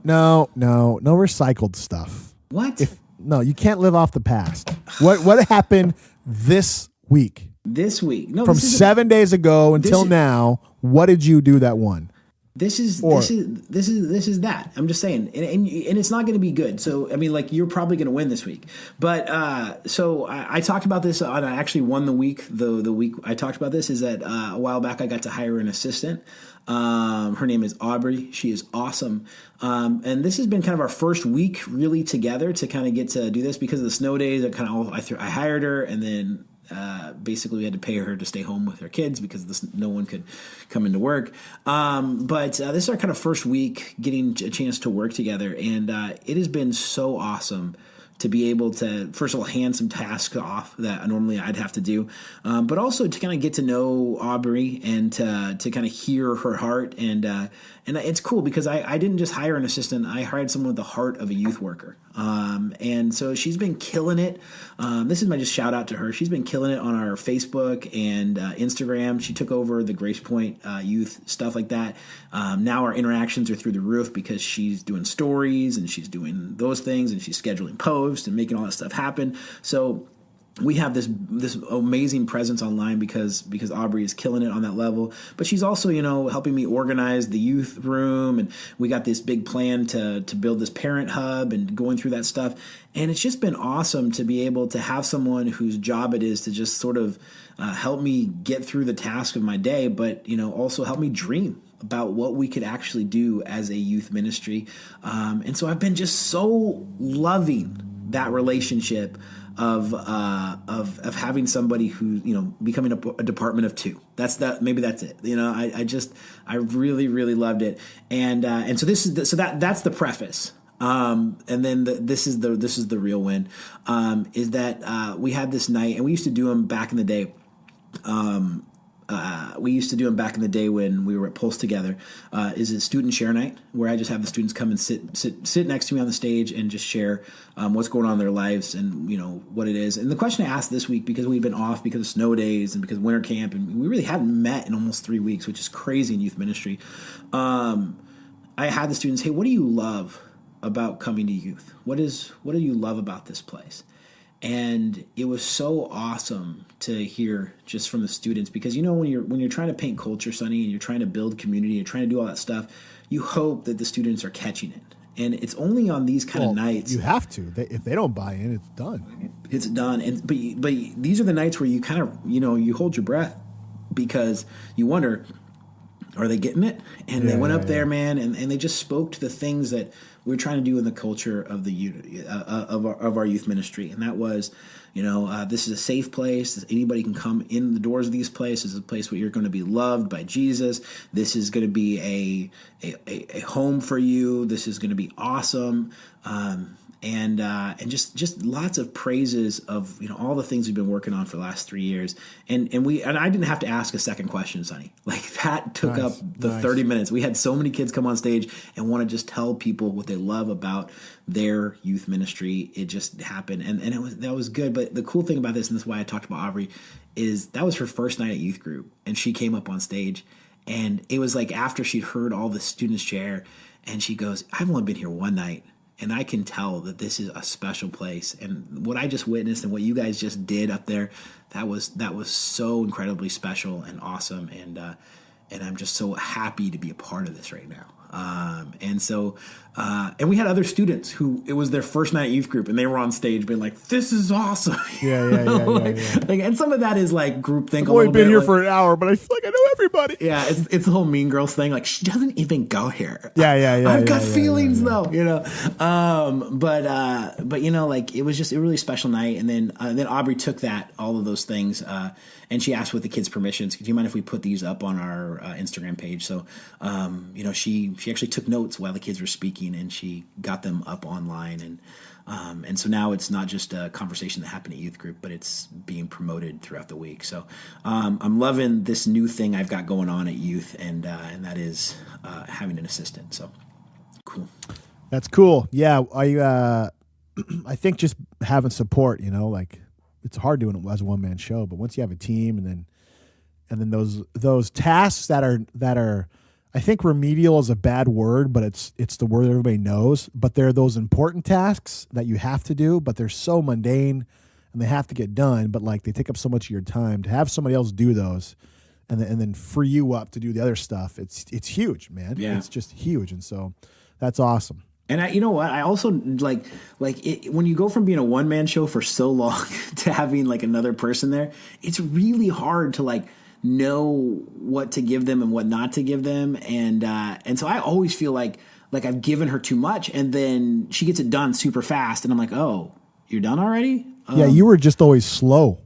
recycled stuff. What? You can't live off the past. What happened this week? This week, from 7 days ago until now, what did you do that one? This is that. I'm just saying, and it's not going to be good. So I mean, you're probably going to win this week. But so I talked about this. I actually won the week. The week I talked about this is that a while back I got to hire an assistant. Her name is Aubrey. She is awesome. And this has been kind of our first week really together to kind of get to do this because of the snow days. I hired her, and then basically we had to pay her to stay home with her kids because no one could come into work. But this is our kind of first week getting a chance to work together, and it has been so awesome to be able to, first of all, hand some tasks off that normally I'd have to do, but also to kind of get to know Aubrey and to kind of hear her heart. And it's cool because I didn't just hire an assistant. I hired someone with the heart of a youth worker. And so she's been killing it. This is my just shout out to her. She's been killing it on our Facebook and Instagram. She took over the Grace Point youth, stuff like that. Now our interactions are through the roof because she's doing stories and she's doing those things and she's scheduling posts and making all that stuff happen. So we have this amazing presence online because Aubrey is killing it on that level. But she's also, helping me organize the youth room, and we got this big plan to build this parent hub and going through that stuff. And it's just been awesome to be able to have someone whose job it is to just sort of help me get through the task of my day, but also help me dream about what we could actually do as a youth ministry. And so I've been just so loving that relationship of having somebody who becoming a department of two. Maybe that's it. I really really loved it. And so that's the preface. And then this is the real win. Is that we had this night, and we used to do them back in the day. When we were at Pulse together, is a student share night where I just have the students come and sit next to me on the stage and just share what's going on in their lives and what it is. And the question I asked this week, because we've been off because of snow days and because of winter camp, and we really hadn't met in almost 3 weeks, which is crazy in youth ministry. I had the students, hey, what do you love about coming to youth? What do you love about this place? And it was so awesome to hear just from the students, because when you're trying to paint culture, Sonny, and you're trying to build community, you're trying to do all that stuff, you hope that the students are catching it. And it's only on these kind of nights. You have to. If they don't buy in, it's done. It's done. But these are the nights where you kind of you hold your breath because you wonder, are they getting it? And they went up there, man, and they just spoke to the things that we're trying to do in the culture of the of our youth ministry, and that was, this is a safe place. Anybody can come in the doors of these places. This is a place where you're going to be loved by Jesus. This is going to be a home for you. This is going to be awesome. And just lots of praises of all the things we've been working on for the last 3 years, and I didn't have to ask a second question, Sonny. That took up the 30 minutes. We had so many kids come on stage and want to just tell people what they love about their youth ministry. It just happened, and that was good. But the cool thing about this, and this is why I talked about Aubrey, is that was her first night at youth group, and she came up on stage, and it was after she'd heard all the students share, and she goes, "I've only been here one night." And I can tell that this is a special place. And what I just witnessed and what you guys just did up there, that was so incredibly special and awesome. And I'm just so happy to be a part of this right now. And we had other students who it was their first night youth group and they were on stage being like, this is awesome. Yeah. And some of that is like groupthink. I've only been here for an hour, but I feel like I know everybody. Yeah. It's the whole Mean Girls thing. Like, she doesn't even go here. Yeah. I've got feelings though, you know? But you know, like it was just a really special night. And then Aubrey took all of those things, and she asked with the kids' permissions, do you mind if we put these up on our Instagram page? So, you know, she actually took notes while the kids were speaking, and she got them up online. And so now it's not just a conversation that happened at youth group, but it's being promoted throughout the week. So I'm loving this new thing I've got going on at youth, and that is having an assistant. So cool. That's cool. Yeah, I think just having support, you know, like it's hard doing it as a one-man show, but once you have a team and then those tasks that are I think remedial is a bad word, but it's the word everybody knows, but they're those important tasks that you have to do, but they're so mundane and they have to get done, but like they take up so much of your time. To have somebody else do those and then free you up to do the other stuff, it's huge, man. Yeah. It's just huge, and so that's awesome. And you know what? I also like it, when you go from being a one-man show for so long to having like another person there, it's really hard to like know what to give them and what not to give them. And so I always feel like I've given her too much, and then she gets it done super fast. And I'm like, oh, you're done already? Yeah, you were just always slow.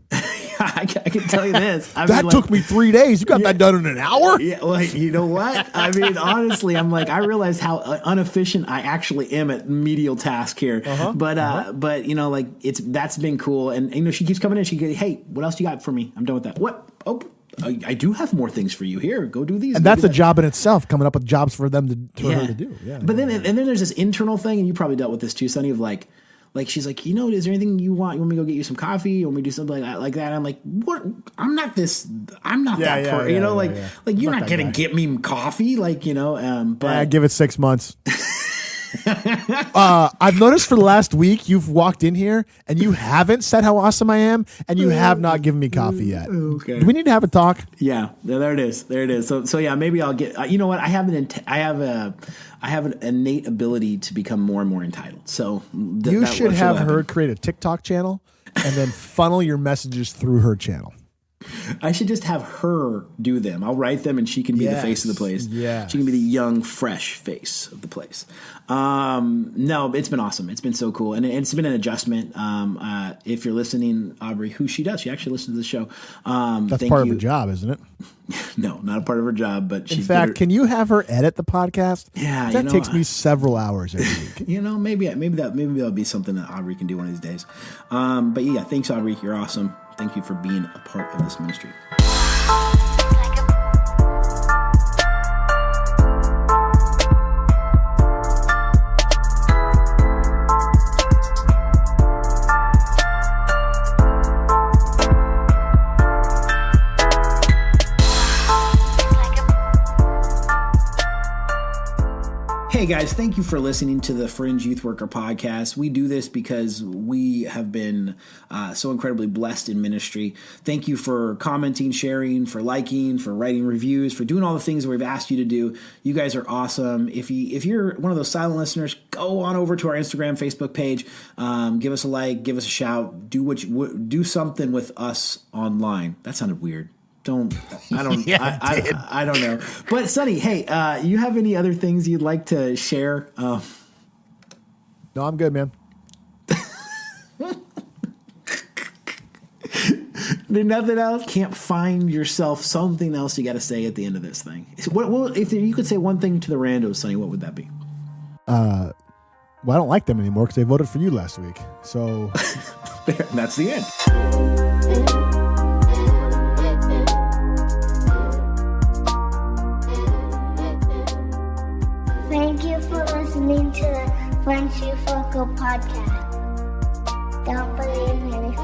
I can tell you this. That took me 3 days. You got that done in an hour? Yeah, well, you know what? I mean, honestly, I'm like, I realized how inefficient I actually am at medial task here. But you know, like that's been cool. And you know, she keeps coming in. She goes, hey, what else you got for me? I'm done with that. What? Oh, I do have more things for you. Here, go do these. And that's a job in itself, coming up with jobs for them for her to do. Yeah. But then there's this internal thing, and you probably dealt with this too, Sonny, of like she's like, you know, is there anything you want? You want me to go get you some coffee? You want me to do something like that? And I'm like, what? I'm not that person. You know, like you're not gonna get me coffee, like, you know. But give it 6 months. I've noticed for the last week you've walked in here and you haven't said how awesome I am, and you have not given me coffee yet. Okay. Do we need to have a talk? Yeah, there it is. So yeah, maybe I'll get. You know what? I have an innate ability to become more and more entitled. So you should have her create a TikTok channel and then funnel your messages through her channel. I should just have her do them. I'll write them, and she can be the face of the place. Yeah, she can be the young, fresh face of the place. No, it's been awesome. It's been so cool, and it's been an adjustment. If you're listening, Aubrey, who she does, she actually listens to the show. That's part of her job, isn't it? No, not a part of her job, but in fact, can you have her edit the podcast? Yeah, that takes me several hours every week. You know, maybe that'll be something that Aubrey can do one of these days. But yeah, thanks, Aubrey. You're awesome. Thank you for being a part of this ministry. Hey guys, thank you for listening to the Fringe Youth Worker Podcast. We do this because we have been so incredibly blessed in ministry. Thank you for commenting, sharing, for liking, for writing reviews, for doing all the things that we've asked you to do. You guys are awesome. If you're one of those silent listeners, go on over to our Instagram, Facebook page. Give us a like, give us a shout. Do something with us online. That sounded weird. I don't know. But Sonny, hey, you have any other things you'd like to share? No, I'm good, man. There's nothing else? Can't find yourself something else you got to say at the end of this thing? Well, if you could say one thing to the randos, Sonny, what would that be? Well, I don't like them anymore because they voted for you last week. So that's the end. Thank you for listening to the Fringe Youth Worker Podcast. Don't believe me.